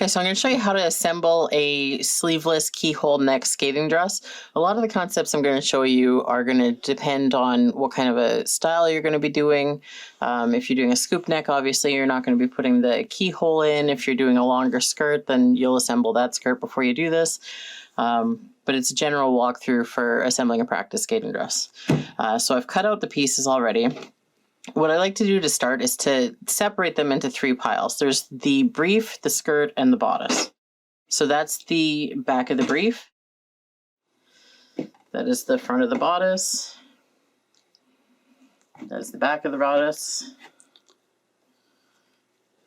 Okay, so I'm going to show you how to assemble a sleeveless keyhole neck skating dress. A lot of the concepts I'm going to show you are going to depend on what kind of a style you're going to be doing. If you're doing a scoop neck, obviously you're not going to be putting the keyhole in. If you're doing a longer skirt, then you'll assemble that skirt before you do this. But it's a general walkthrough for assembling a practice skating dress. So I've cut out the pieces already. What I like to do to start is to separate them into 3 piles. There's the brief, the skirt, and the bodice. So that's the back of the brief. That is the front of the bodice. That is the back of the bodice.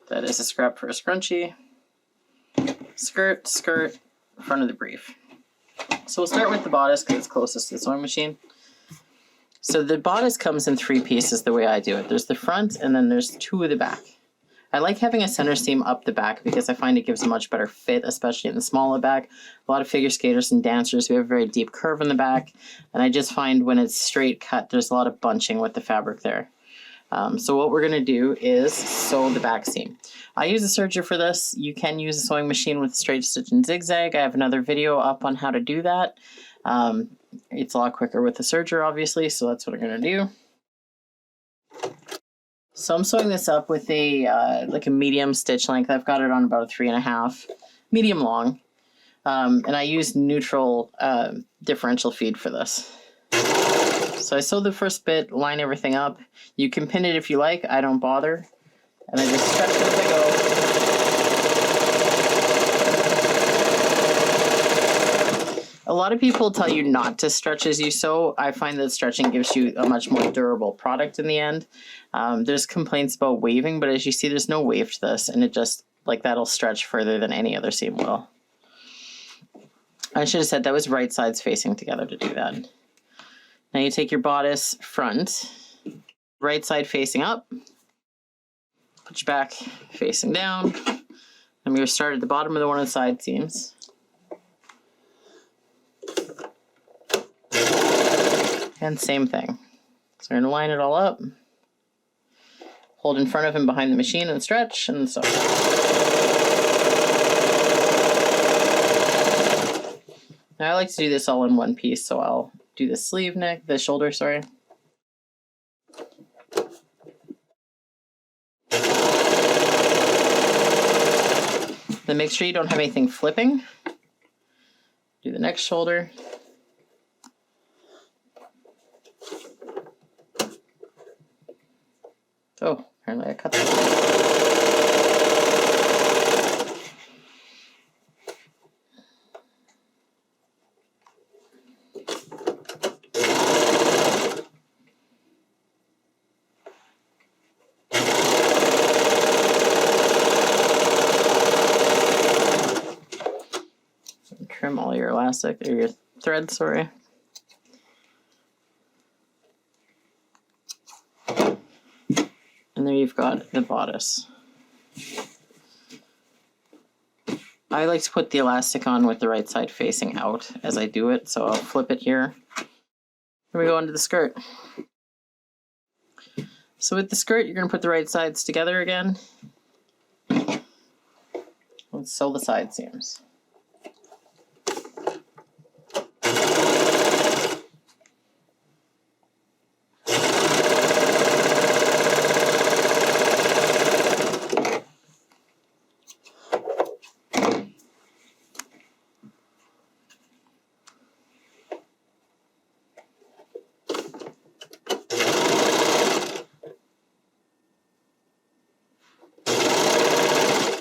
That is a scrap for a scrunchie. Skirt, skirt, front of the brief. So we'll start with the bodice because it's closest to the sewing machine. So the bodice comes in 3 pieces the way I do it. There's the front and then there's 2 of the back. I like having a center seam up the back because I find it gives a much better fit, especially in the smaller back. A lot of figure skaters and dancers, we have a very deep curve in the back. And I just find when it's straight cut, there's a lot of bunching with the fabric there. So what we're going to do is sew the back seam. I use a serger for this. You can use a sewing machine with straight stitch and zigzag. I have another video up on how to do that. It's a lot quicker with the serger, obviously, so that's what I'm going to do. So I'm sewing this up with a like a medium stitch length. I've got it on about a 3.5, medium long, and I use neutral differential feed for this. So I sew the first bit, line everything up. You can pin it if you like. I don't bother, and I just stretch it as I go. A lot of people tell you not to stretch as you sew. I find that stretching gives you a much more durable product in the end. There's complaints about waving, but as you see, there's no wave to this, and it just, like, that'll stretch further than any other seam will. I should have said that was right sides facing together to do that. Now you take your bodice front, right side facing up, put your back facing down, and we're going to start at the bottom of one of the side seams. And same thing. So we're going to line it all up, hold in front of him behind the machine and stretch, and so. Now I like to do this all in one piece, so I'll do the sleeve neck, the shoulder, sorry. Then make sure you don't have anything flipping. Do the next shoulder. Oh, apparently I cut that. Trim all your elastic, or your thread, sorry. And there you've got the bodice. I like to put the elastic on with the right side facing out as I do it, so I'll flip it here. Then we go into the skirt. So with the skirt, you're going to put the right sides together again. Let's sew the side seams.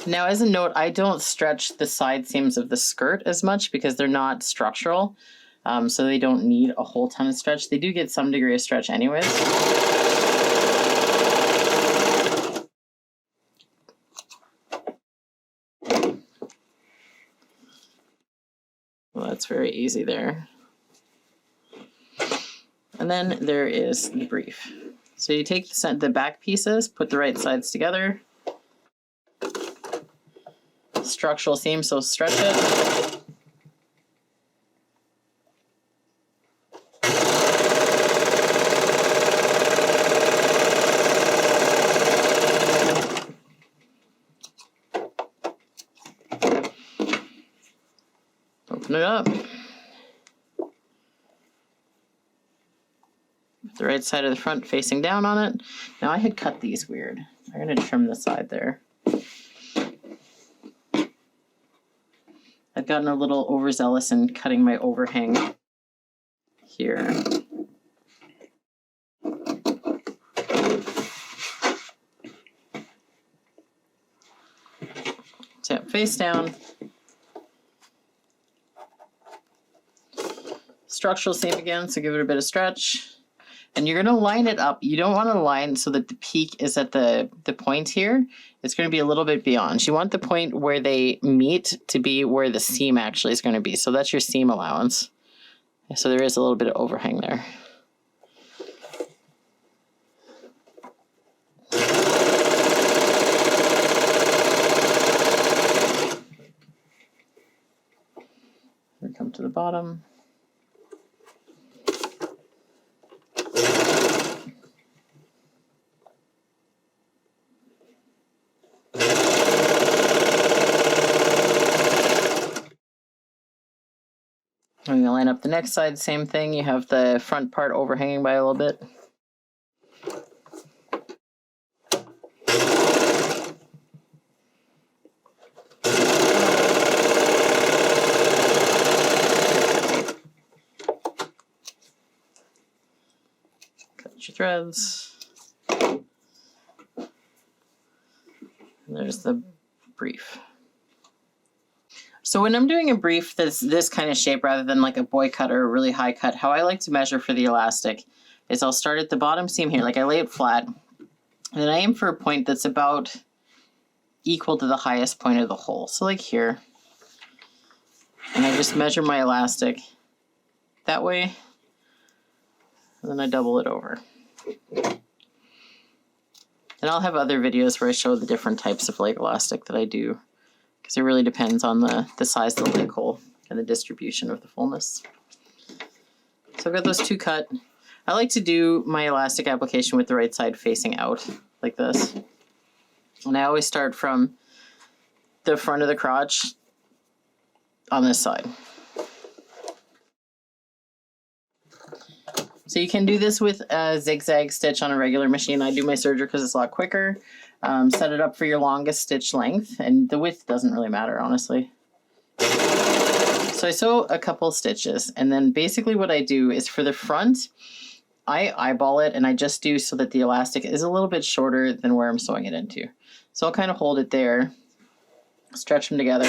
Now, as a note, I don't stretch the side seams of the skirt as much because they're not structural, so they don't need a whole ton of stretch. They do get some degree of stretch anyways. Well, that's very easy there. And then there is the brief. So you take the back pieces, put the right sides together. Structural seam, so stretch it. open it up. The right side of the front facing down on it. Now I had cut these weird. I'm going to trim the side there. I've gotten a little overzealous in cutting my overhang here. So face down. Structural seam again, so give it a bit of stretch. And you're going to line it up. You don't want to line so that the peak is at the point here. It's going to be a little bit beyond. You want the point where they meet to be where the seam actually is going to be. So that's your seam allowance. So there is a little bit of overhang there. We come to the bottom. I'm going to line up the next side, same thing. You have the front part overhanging by a little bit. Cut your threads. And there's the brief. So when I'm doing a brief that's this kind of shape rather than like a boy cut or a really high cut, how I like to measure for the elastic is I'll start at the bottom seam here, like I lay it flat, and then I aim for a point that's about equal to the highest point of the hole. So like here, and I just measure my elastic that way, and then I double it over. And I'll have other videos where I show the different types of leg elastic that I do, because it really depends on the size of the leg hole and the distribution of the fullness. So I've got those two cut. I like to do my elastic application with the right side facing out, like this. And I always start from the front of the crotch on this side. So you can do this with a zigzag stitch on a regular machine. I do my serger because it's a lot quicker. Set it up for your longest stitch length, and the width doesn't really matter, honestly. So I sew a couple stitches, and then basically what I do is for the front, I eyeball it, and I just do so that the elastic is a little bit shorter than where I'm sewing it into. So I'll kind of hold it there, stretch them together,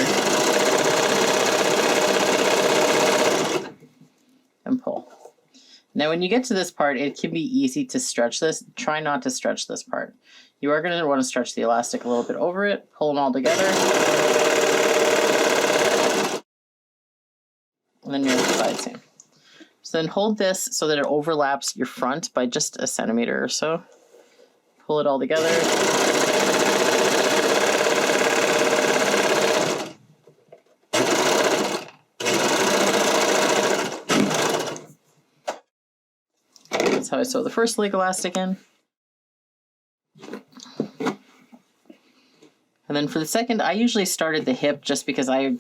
and pull. Now when you get to this part, it can be easy to stretch this. Try not to stretch this part. You are going to want to stretch the elastic a little bit over it, pull them all together, and then you're at the side seam. So then hold this so that it overlaps your front by just a centimeter or so. Pull it all together. That's how I sew the first leg elastic in. And then for the second, I usually start at the hip just because I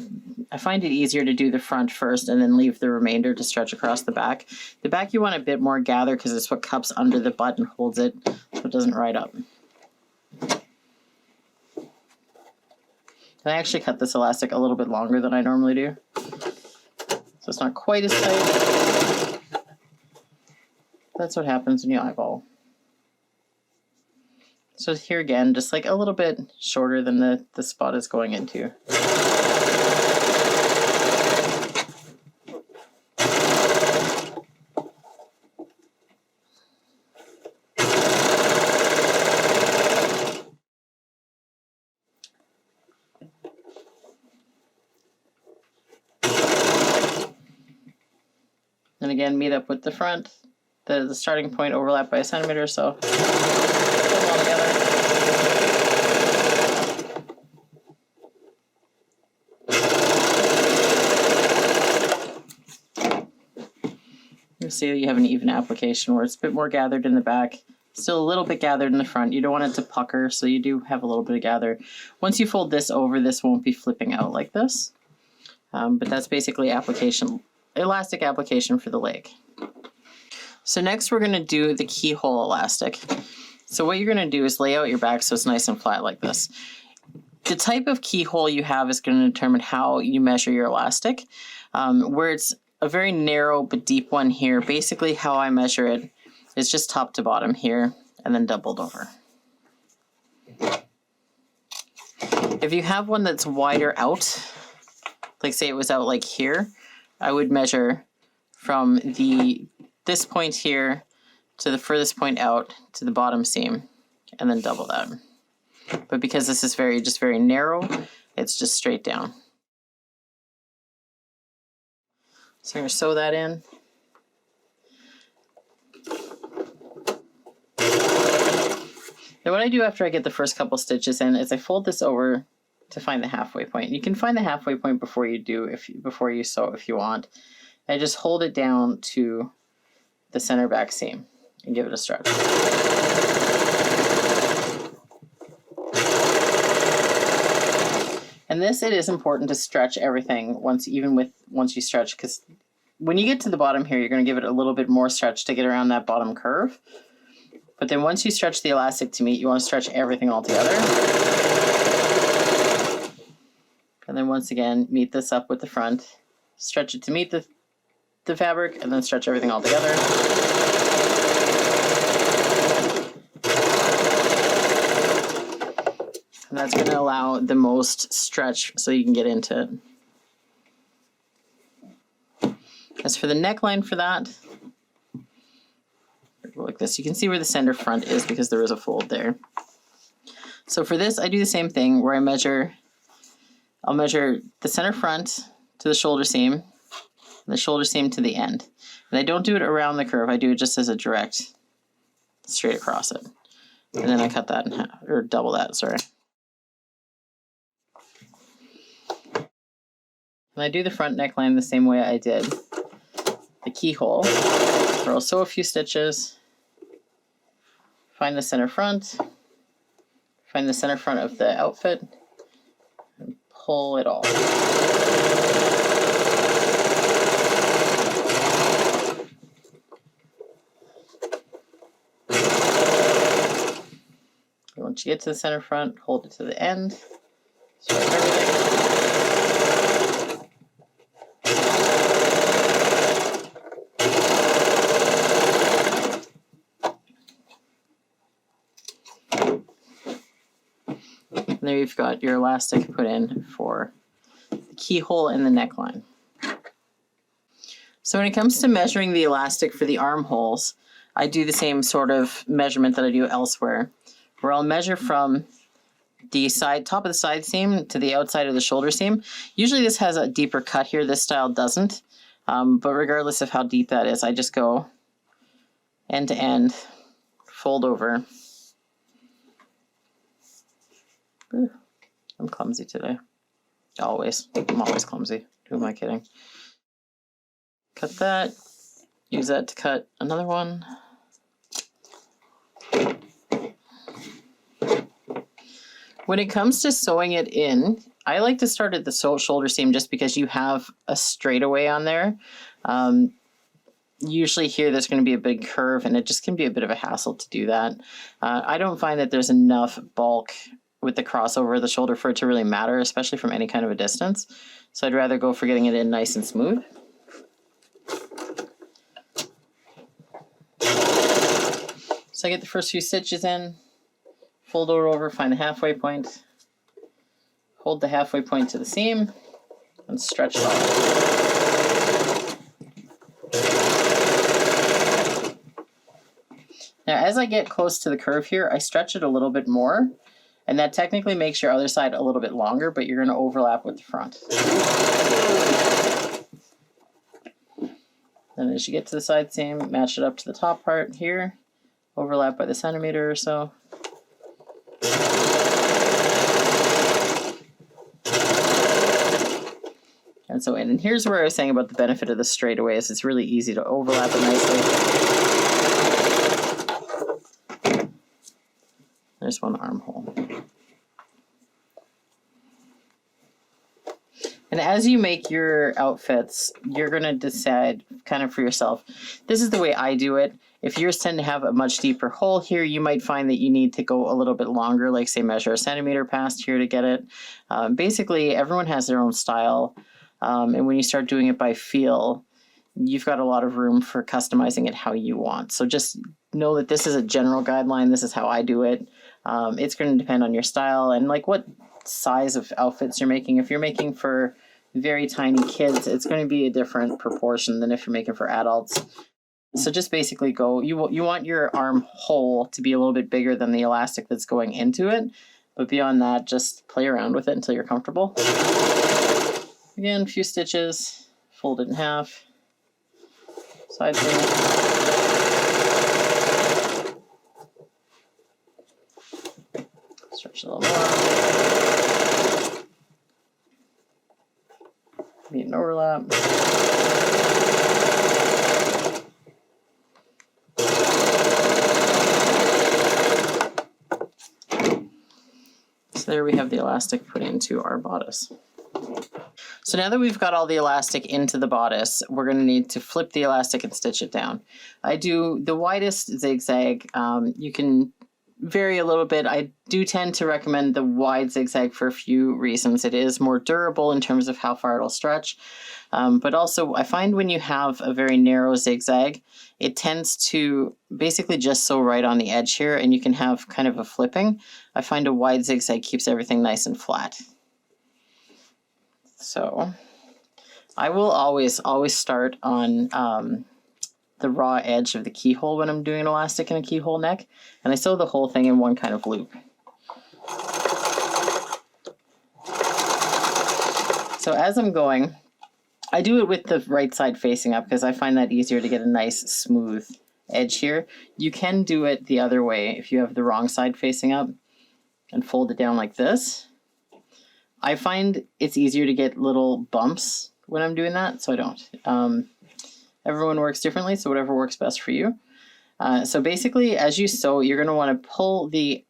find it easier to do the front first and then leave the remainder to stretch across the back. The back you want a bit more gather because it's what cups under the butt and holds it so it doesn't ride up. And I actually cut this elastic a little bit longer than I normally do, so it's not quite as tight. That's what happens when you eyeball. So here again, just like a little bit shorter than the spot is going into. And again, meet up with the front. The starting point overlap by a centimeter or so. Put them all together. You see you have an even application where it's a bit more gathered in the back, still a little bit gathered in the front. You don't want it to pucker, so you do have a little bit of gather. Once you fold this over, this won't be flipping out like this. But that's basically elastic application for the leg. So next we're going to do the keyhole elastic. So what you're going to do is lay out your back so it's nice and flat like this. The type of keyhole you have is going to determine how you measure your elastic. Where it's a very narrow but deep one here, basically how I measure it is just top to bottom here and then doubled over. If you have one that's wider out, like say it was out like here, I would measure from this point here to the furthest point out to the bottom seam and then double that. But because this is just very narrow, it's just straight down. So I'm going to sew that in. Now what I do after I get the first couple stitches in is I fold this over to find the halfway point. You can find the halfway point before you sew if you want. I just hold it down to the center back seam and give it a stretch. And it is important to stretch everything once you stretch, because when you get to the bottom here, you're going to give it a little bit more stretch to get around that bottom curve. But then once you stretch the elastic to meet, you want to stretch everything all together. And then once again, meet this up with the front, stretch it to meet the fabric, and then stretch everything all together. And that's going to allow the most stretch so you can get into it. As for the neckline for that, like this, you can see where the center front is because there is a fold there. So for this, I do the same thing where I'll measure the center front to the shoulder seam, and the shoulder seam to the end. And I don't do it around the curve, I do it just as a direct, straight across it. And then I cut that in half, or double that, sorry. And I do the front neckline the same way I did the keyhole, where I'll sew a few stitches, find the center front of the outfit, and pull it all. Once you get to the center front, hold it to the end. Stretch everything. And there you've got your elastic put in for the keyhole and the neckline. So when it comes to measuring the elastic for the armholes, I do the same sort of measurement that I do elsewhere, where I'll measure from the top of the side seam to the outside of the shoulder seam. Usually this has a deeper cut here, this style doesn't, but regardless of how deep that is, I just go end to end, fold over. Ooh, I'm clumsy today. I'm always clumsy. Who am I kidding? Cut that. Use that to cut another one. When it comes to sewing it in, I like to start at the shoulder seam just because you have a straightaway on there. Usually here there's going to be a big curve and it just can be a bit of a hassle to do that. I don't find that there's enough bulk with the crossover of the shoulder for it to really matter, especially from any kind of a distance. So I'd rather go for getting it in nice and smooth. So I get the first few stitches in, fold it over, find the halfway point, hold the halfway point to the seam, and stretch it off. Now as I get close to the curve here, I stretch it a little bit more, and that technically makes your other side a little bit longer, but you're going to overlap with the front. Then as you get to the side seam, match it up to the top part here, overlap by the centimeter or so. And so, and here's where I was saying about the benefit of the straightaway is it's really easy to overlap it nicely. There's one armhole. And as you make your outfits, you're going to decide kind of for yourself. This is the way I do it. If yours tend to have a much deeper hole here, you might find that you need to go a little bit longer, like say measure a centimeter past here to get it. Basically, everyone has their own style. And when you start doing it by feel, you've got a lot of room for customizing it how you want. So just know that this is a general guideline. This is how I do it. It's going to depend on your style and like what size of outfits you're making. If you're making for very tiny kids, it's going to be a different proportion than if you're making for adults. So just basically go, you want your arm hole to be a little bit bigger than the elastic that's going into it. But beyond that, just play around with it until you're comfortable. Again, a few stitches, fold it in half, side seam. Stretch a little more. Meet an overlap. So there we have the elastic put into our bodice. So now that we've got all the elastic into the bodice, we're going to need to flip the elastic and stitch it down. I do the widest zigzag. You can vary a little bit. I do tend to recommend the wide zigzag for a few reasons. It is more durable in terms of how far it'll stretch. But also I find when you have a very narrow zigzag, it tends to basically just sew right on the edge here, and you can have kind of a flipping. I find a wide zigzag keeps everything nice and flat. So I will always start on the raw edge of the keyhole when I'm doing an elastic in a keyhole neck, and I sew the whole thing in one kind of loop. So as I'm going, I do it with the right side facing up because I find that easier to get a nice smooth edge here. You can do it the other way if you have the wrong side facing up and fold it down like this. I find it's easier to get little bumps when I'm doing that, so I don't. Everyone works differently, so whatever works best for you. So basically, as you sew, you're going to want to pull the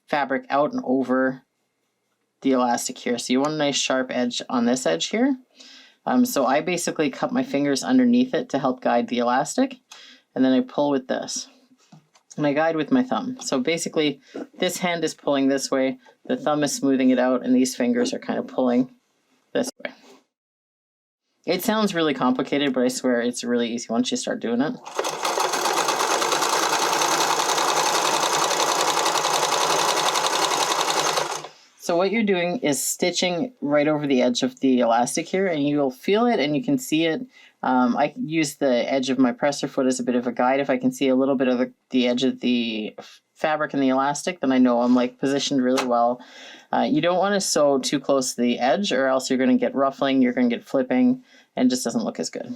fabric out and over the elastic here. So you want a nice sharp edge on this edge here. So I basically cut my fingers underneath it to help guide the elastic, and then I pull with this. And I guide with my thumb. So basically, this hand is pulling this way, the thumb is smoothing it out, and these fingers are kind of pulling this way. It sounds really complicated, but I swear it's really easy once you start doing it. So what you're doing is stitching right over the edge of the elastic here, and you'll feel it and you can see it. I use the edge of my presser foot as a bit of a guide. If I can see a little bit of the edge of the fabric and the elastic, then I know I'm like positioned really well. You don't want to sew too close to the edge, or else you're going to get ruffling, you're going to get flipping, and it just doesn't look as good.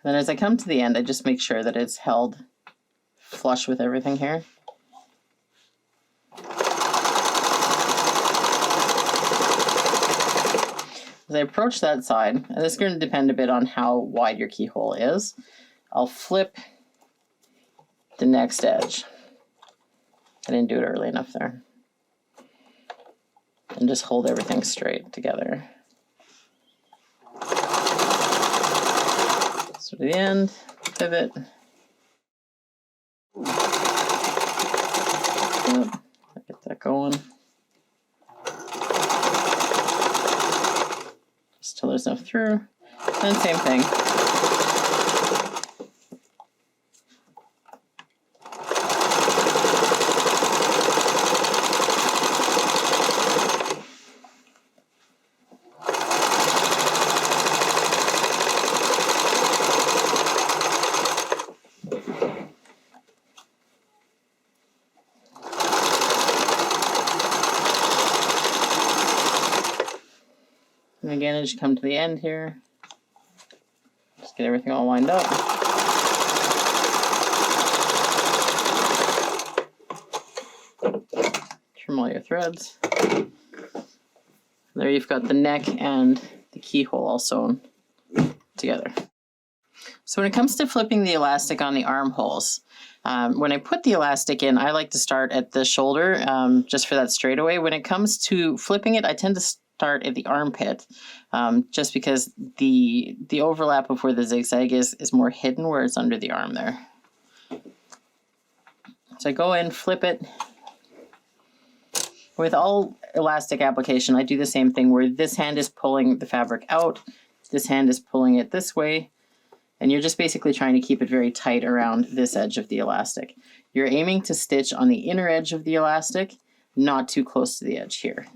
Then as I come to the end, I just make sure that it's held flush with everything here. As I approach that side, and this is going to depend a bit on how wide your keyhole is, I'll flip the next edge. I didn't do it early enough there. And just hold everything straight together. So to the end, pivot. Yep, get that going. Just till there's enough through. And same thing. And again, as you come to the end here, just get everything all lined up. all your threads. There you've got the neck and the keyhole all sewn together. So when it comes to flipping the elastic on the armholes, when I put the elastic in, I like to start at the shoulder just for that straightaway. When it comes to flipping it, I tend to start at the armpit just because the overlap of where the zigzag is more hidden where it's under the arm there. So I go in, flip it. With all elastic application, I do the same thing where this hand is pulling the fabric out, this hand is pulling it this way, and you're just basically trying to keep it very tight around this edge of the elastic. You're aiming to stitch on the inner edge of the elastic, not too close to the edge here.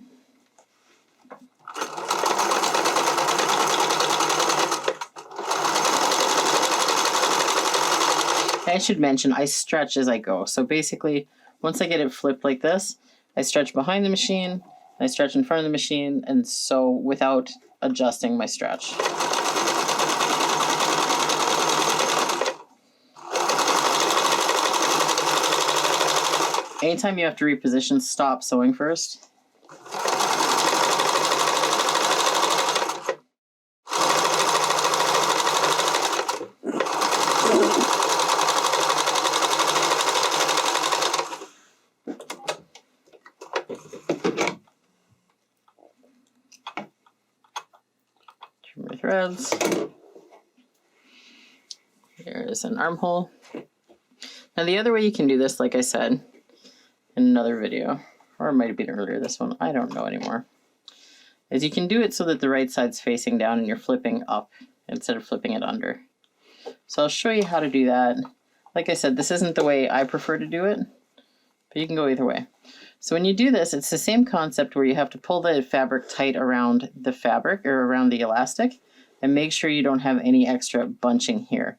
I should mention, I stretch as I go. So basically, once I get it flipped like this, I stretch behind the machine, I stretch in front of the machine, and so without adjusting my stretch. Anytime you have to reposition, stop sewing first. Trim your threads. Here's an armhole. Now the other way you can do this, like I said in another video, or it might have been earlier this one, I don't know anymore, is you can do it so that the right side's facing down and you're flipping up instead of flipping it under. So I'll show you how to do that. Like I said, this isn't the way I prefer to do it, but you can go either way. So when you do this, it's the same concept where you have to pull the fabric tight around the fabric or around the elastic and make sure you don't have any extra bunching here.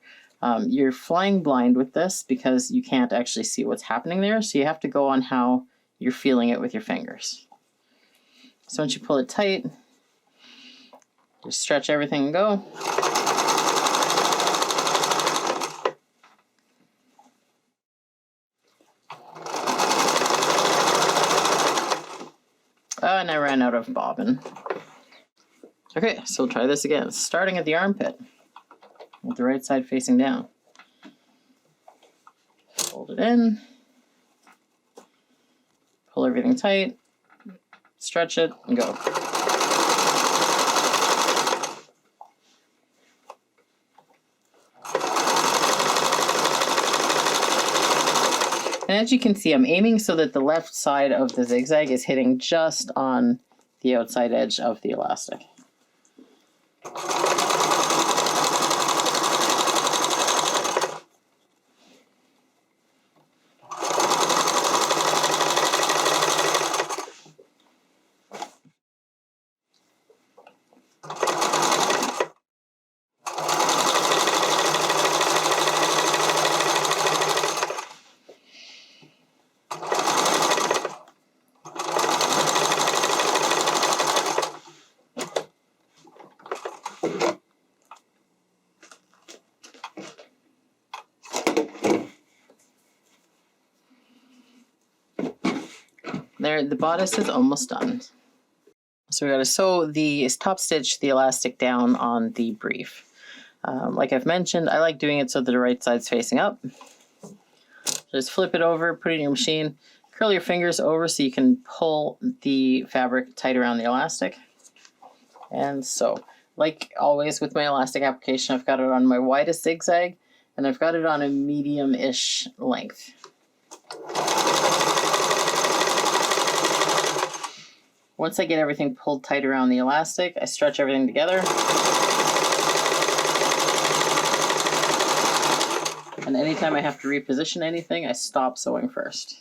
You're flying blind with this because you can't actually see what's happening there, so you have to go on how you're feeling it with your fingers. So once you pull it tight, just stretch everything and go. Oh, and I ran out of bobbin. Okay, so we'll try this again. Starting at the armpit, with the right side facing down. Fold it in. Pull everything tight. Stretch it, and go. And as you can see, I'm aiming so that the left side of the zigzag is hitting just on the outside edge of the elastic. There, the bodice is almost done. So we got to sew the top stitch, the elastic down on the brief. Like I've mentioned, I like doing it so that the right side's facing up. Just flip it over, put it in your machine, curl your fingers over so you can pull the fabric tight around the elastic. And so, like always with my elastic application, I've got it on my widest zigzag, and I've got it on a medium-ish length. Once I get everything pulled tight around the elastic, I stretch everything together. And anytime I have to reposition anything, I stop sewing first.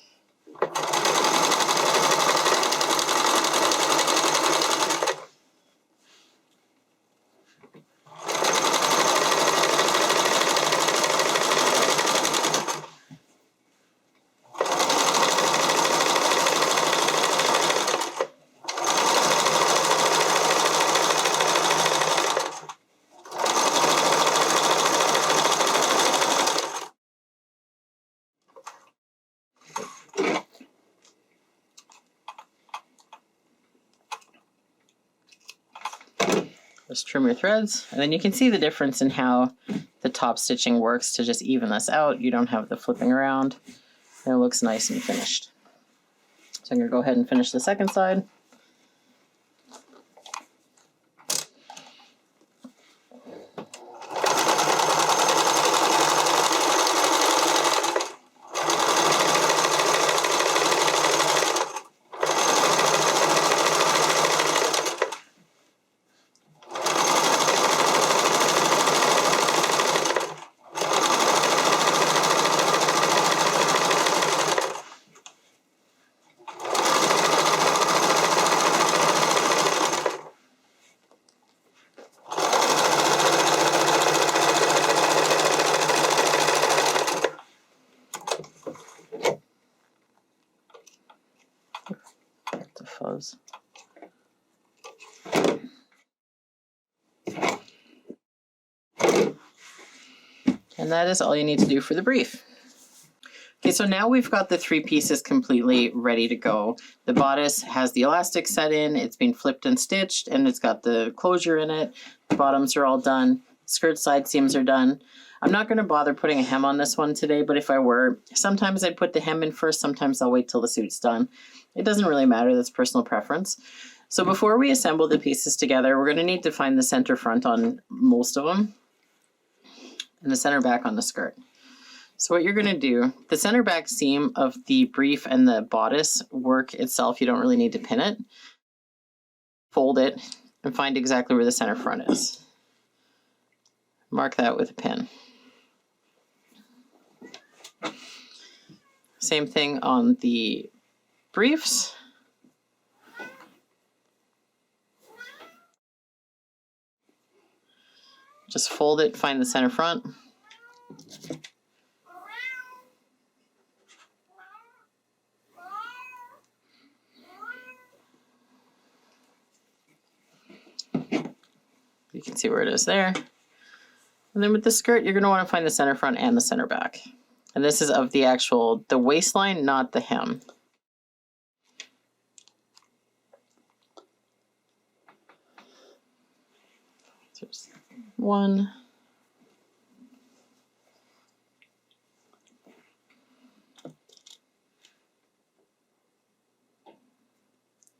Just trim your threads, and then you can see the difference in how the top stitching works to just even this out. You don't have the flipping around, and it looks nice and finished. So I'm going to go ahead and finish the second side. The fuzz. And that is all you need to do for the brief. Okay, so now we've got the 3 pieces completely ready to go. The bodice has the elastic set in, it's been flipped and stitched, and it's got the closure in it. The bottoms are all done. Skirt side seams are done. I'm not going to bother putting a hem on this one today, but if I were, sometimes I'd put the hem in first, sometimes I'll wait till the suit's done. It doesn't really matter, that's personal preference. So before we assemble the pieces together, we're going to need to find the center front on most of them, and the center back on the skirt. So what you're going to do, the center back seam of the brief and the bodice work itself, you don't really need to pin it. Fold it and find exactly where the center front is. Mark that with a pin. Same thing on the briefs. Just fold it, find the center front. You can see where it is there. And then with the skirt, you're going to want to find the center front and the center back. And this is of the actual, the waistline, not the hem. There's one.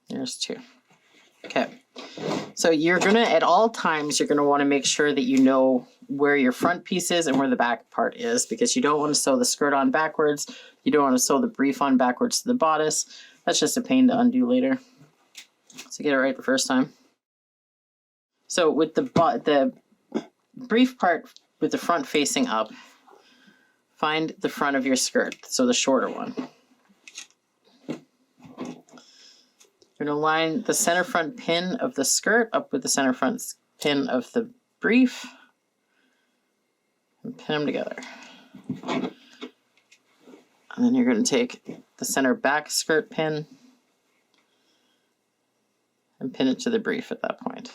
There's 2. Okay. So you're going to, at all times, you're going to want to make sure that you know where your front piece is and where the back part is, because you don't want to sew the skirt on backwards. You don't want to sew the brief on backwards to the bodice. That's just a pain to undo later. So get it right the first time. So with the brief part with the front facing up, find the front of your skirt, so the shorter one. You're going to line the center front pin of the skirt up with the center front pin of the brief and pin them together. And then you're going to take the center back skirt pin and pin it to the brief at that point.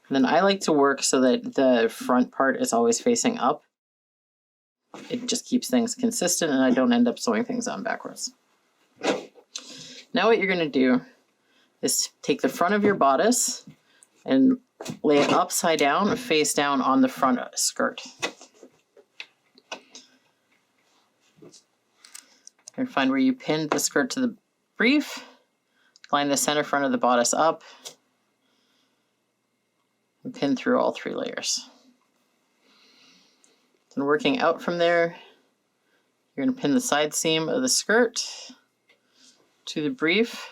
And then I like to work so that the front part is always facing up. It just keeps things consistent and I don't end up sewing things on backwards. Now what you're going to do is take the front of your bodice and lay it upside down or face down on the front skirt. And find where you pinned the skirt to the brief, line the center front of the bodice up, and pin through all 3 layers. Then working out from there, you're going to pin the side seam of the skirt to the brief,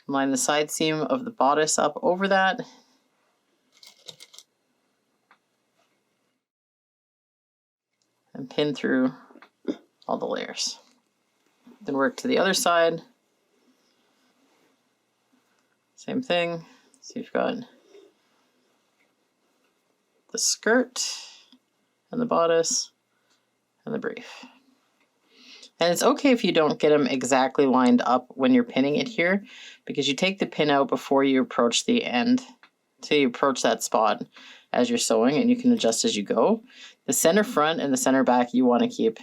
line the side seam of the bodice up over that, and pin through all the layers. Then work to the other side. Same thing. So you've got the skirt and the bodice and the brief. And it's okay if you don't get them exactly lined up when you're pinning it here, because you take the pin out before you approach the end, till you approach that spot as you're sewing, and you can adjust as you go. The center front and the center back you want to keep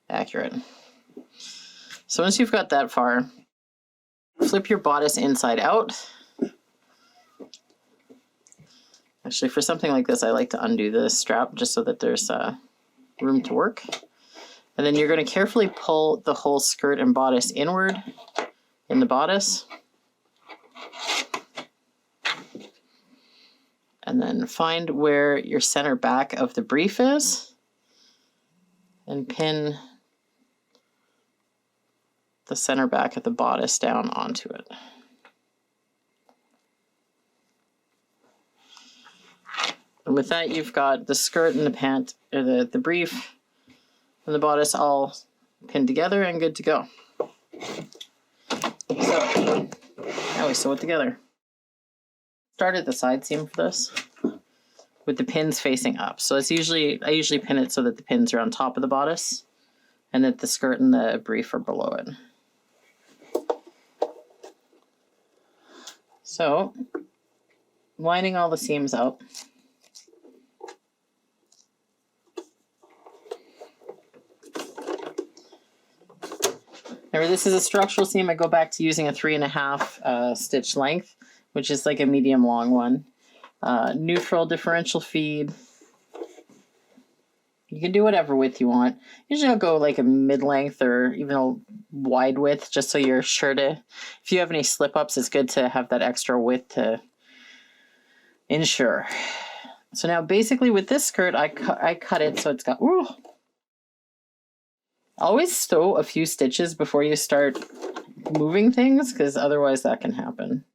accurate. So once you've got that far, flip your bodice inside out. Actually, for something like this, I like to undo the strap just so that there's room to work. And then you're going to carefully pull the whole skirt and bodice inward in the bodice. And then find where your center back of the brief is and pin the center back of the bodice down onto it. And with that, you've got the skirt and the pant, or the brief and the bodice all pinned together and good to go. So now we sew it together. Started the side seam for this with the pins facing up. So it's I usually pin it so that the pins are on top of the bodice and that the skirt and the brief are below it. So lining all the seams up. Remember, this is a structural seam. I go back to using a 3.5 stitch length, which is like a medium long one. Neutral differential feed. You can do whatever width you want. Usually I'll go like a mid-length or even a wide width, just so you're sure to, if you have any slip-ups, it's good to have that extra width to ensure. So now basically with this skirt, I cut it so it's got, ooh. Always stow a few stitches before you start moving things, because otherwise that can happen.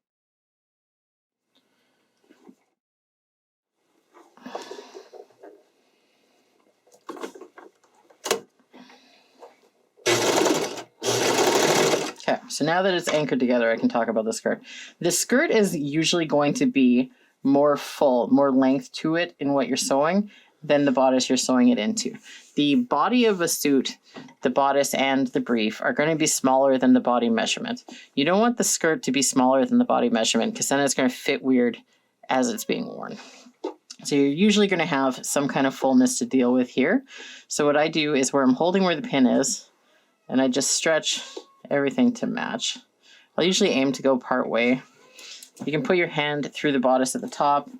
Okay, so now that it's anchored together, I can talk about the skirt. The skirt is usually going to be more full, more length to it in what you're sewing than the bodice you're sewing it into. The body of a suit, the bodice and the brief are going to be smaller than the body measurement. You don't want the skirt to be smaller than the body measurement because then it's going to fit weird as it's being worn. So you're usually going to have some kind of fullness to deal with here. So what I do is where I'm holding where the pin is, and I just stretch everything to match. I'll usually aim to go part way. You can put your hand through the bodice at the top,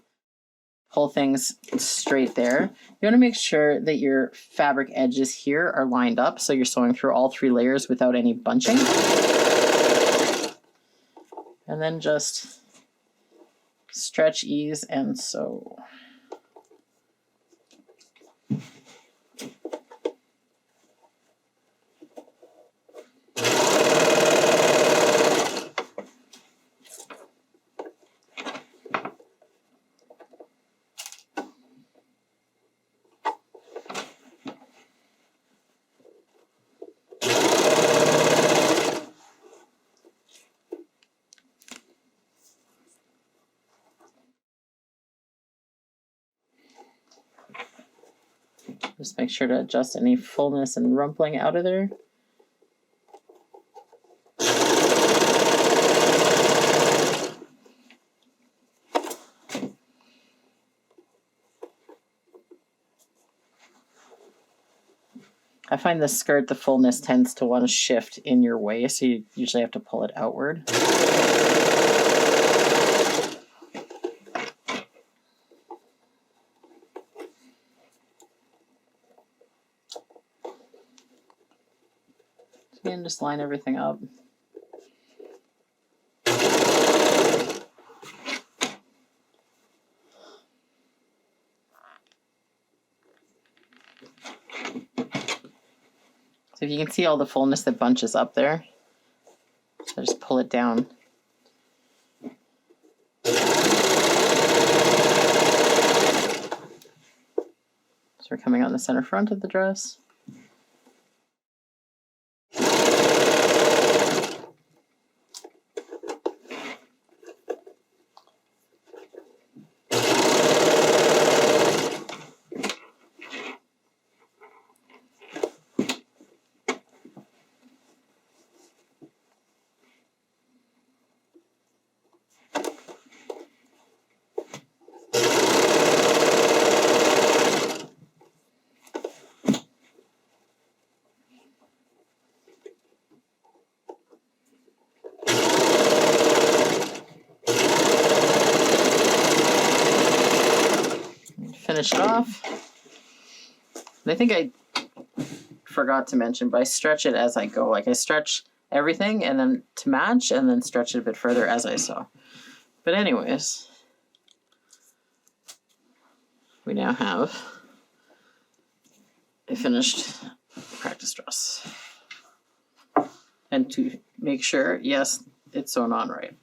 pull things straight there. You want to make sure that your fabric edges here are lined up so you're sewing through all 3 layers without any bunching. And then just stretch, ease, and sew. Just make sure to adjust any fullness and rumpling out of there. I find the skirt, the fullness tends to want to shift in your way, so you usually have to pull it outward. And just line everything up. So if you can see all the fullness that bunches up there, so just pull it down. So we're coming on the center front of the dress. finish it off. And I think I forgot to mention, but I stretch it as I go. Like I stretch everything and then to match and then stretch it a bit further as I sew. But anyways, we now have a finished practice dress. And to make sure, yes, it's sewn on right.